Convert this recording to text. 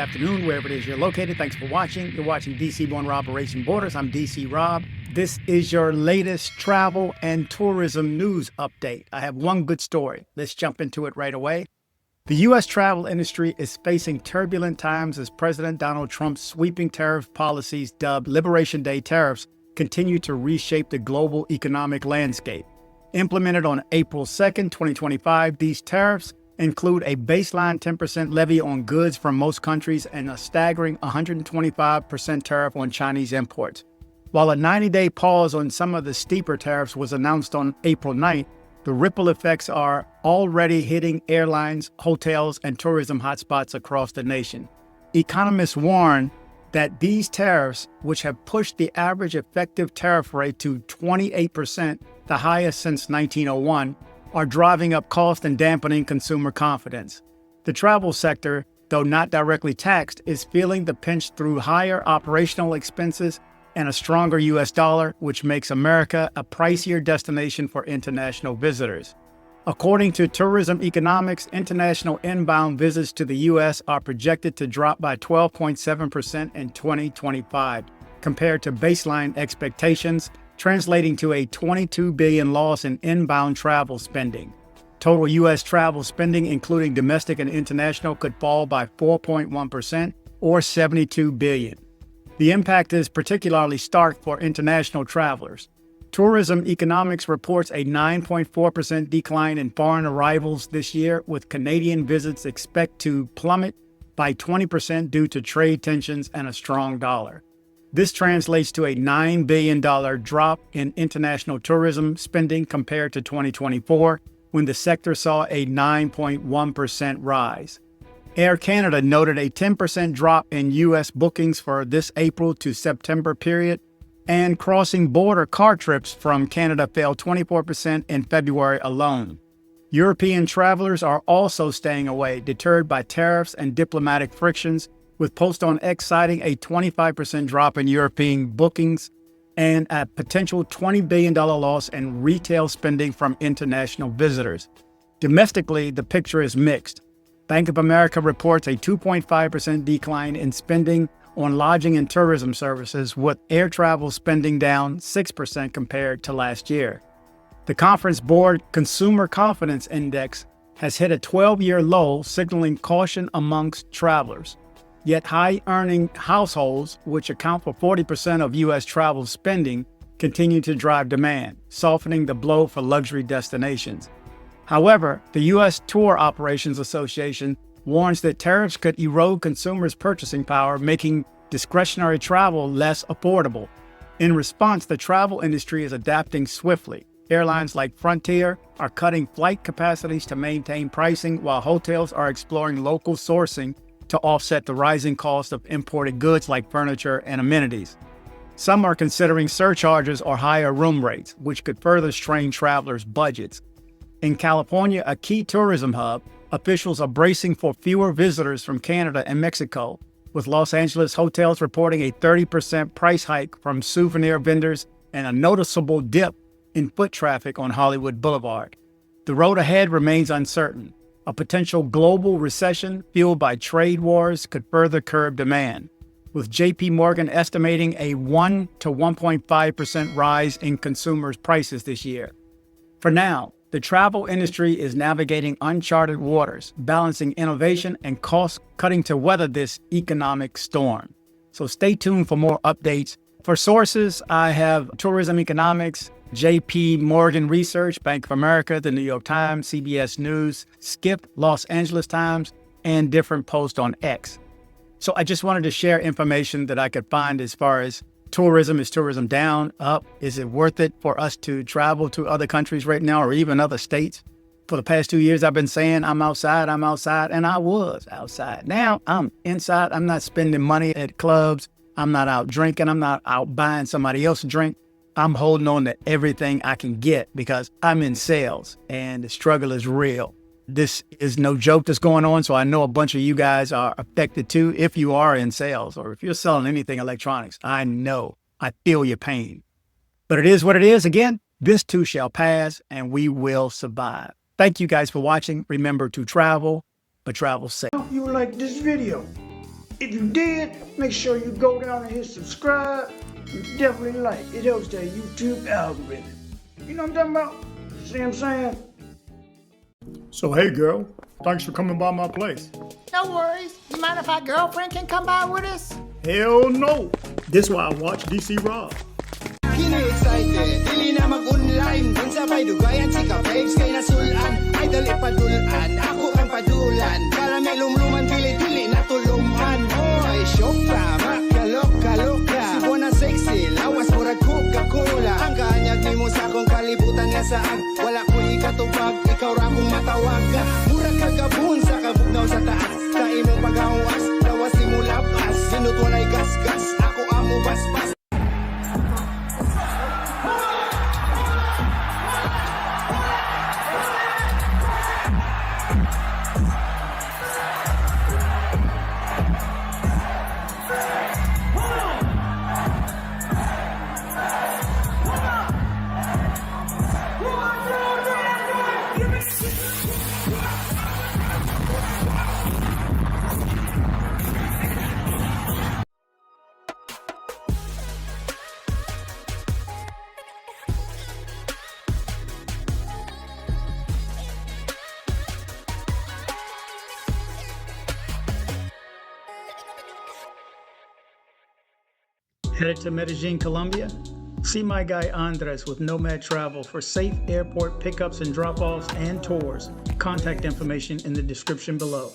afternoon, wherever it is you're located. Thanks for watching. You're watching DC-born Operation Borders. I'm DC Rob. This is your latest travel and tourism news update. I have one good story. Let's jump into it right away. The U.S. travel industry is facing turbulent times as President Donald Trump's sweeping tariff policies, dubbed Liberation Day tariffs, continue to reshape the global economic landscape. Implemented on April 2nd, 2025, these tariffs include a baseline 10% levy on goods from most countries and a staggering 125% tariff on Chinese imports. While a 90-day pause on some of the steeper tariffs was announced on April 9th, the ripple effects are already hitting airlines, hotels, and tourism hotspots across the nation. Economists warn that these tariffs, which have pushed the average effective tariff rate to 28%, the highest since 1901, are driving up cost and dampening consumer confidence. The travel sector, though not directly taxed, is feeling the pinch through higher operational expenses and a stronger U.S. dollar, which makes America a pricier destination for international visitors. According to Tourism Economics, international inbound visits to the U.S. are projected to drop by 12.7% in 2025, compared to baseline expectations, translating to a $22 billion loss in inbound travel spending. Total U.S. travel spending, including domestic and international, could fall by 4.1% or $72 billion. The impact is particularly stark for international travelers. Tourism Economics reports a 9.4% decline in foreign arrivals this year, with Canadian visits expected to plummet by 20% due to trade tensions and a strong dollar. This translates to a $9 billion drop in international tourism spending compared to 2024, when the sector saw a 9.1% rise. Air Canada noted a 10% drop in U.S. bookings for this April to September period, and crossing border car trips from Canada fell 24% in February alone. European travelers are also staying away, deterred by tariffs and diplomatic frictions, with Post on X citing a 25% drop in European bookings and a potential $20 billion loss in retail spending from international visitors. Domestically, the picture is mixed. Bank of America reports a 2.5% decline in spending on lodging and tourism services, with air travel spending down 6% compared to last year. The Conference Board Consumer Confidence Index has hit a 12-year low, signaling caution amongst travelers. Yet high-earning households, which account for 40% of U.S. travel spending, continue to drive demand, softening the blow for luxury destinations. However, the U.S. Tour Operations Association warns that tariffs could erode consumers' purchasing power, making discretionary travel less affordable. In response, the travel industry is adapting swiftly. Airlines like Frontier are cutting flight capacities to maintain pricing, while hotels are exploring local sourcing to offset the rising cost of imported goods like furniture and amenities. Some are considering surcharges or higher room rates, which could further strain travelers' budgets. In California, a key tourism hub, officials are bracing for fewer visitors from Canada and Mexico, with Los Angeles hotels reporting a 30% price hike from souvenir vendors and a noticeable dip in foot traffic on Hollywood Boulevard. The road ahead remains uncertain. A potential global recession fueled by trade wars could further curb demand, with J.P. Morgan estimating a 1 to 1.5% rise in consumers' prices this year. For now, the travel industry is navigating uncharted waters, balancing innovation and cost-cutting to weather this economic storm. So stay tuned for more updates. For sources, I have Tourism Economics, J.P. Morgan Research, Bank of America, the New York Times, CBS News, Skip, Los Angeles Times, and different posts on X. So I just wanted to share information that I could find as far as tourism. Is tourism down, up? Is it worth it for us to travel to other countries right now or even other states? For the past 2 years, I've been saying I'm outside, and I was outside. Now I'm inside. I'm not spending money at clubs. I'm not out drinking. I'm not out buying somebody else's drink. I'm holding on to everything I can get because I'm in sales and the struggle is real. This is no joke that's going on, so I know a bunch of you guys are affected too. If you are in sales or if you're selling anything electronics, I know, I feel your pain. But it is what it is. Again, this too shall pass and we will survive. Thank you guys for watching. Remember to travel, but travel safe. Hope you like this video. If you did, make sure you go down and hit subscribe. And definitely like. It helps that YouTube algorithm. You know what I'm talking about? See what I'm saying? So, hey, girl, thanks for coming by my place. No worries. You mind if our girlfriend can come by with us? Hell no. This is why I watch DC Rob. Excited, dili na mag-online. Kung sabay dugayan, chika babes kay nasulan. Idol ipadulan, ako ang padulan. Karamay lumluman, dili-dili na tuluman. Hoy, shock ka, makaloka-loka. Si Buona sexy, lawas murag Coca-Cola. Ang kaanyag ni mo sa akong kalibutan nga saag. Wala ko ikatubag, ikaw ra kong matawag. Murag kagabun sa kabugnaw sa taas. Sa imong paghawas, lawas ni mo lapas. Sinut walay gas-gas, ako amo basbas. Headed to Medellin, Colombia? See my guy Andres with Nomad Travel for safe airport pickups and drop-offs and tours. Contact information in the description below.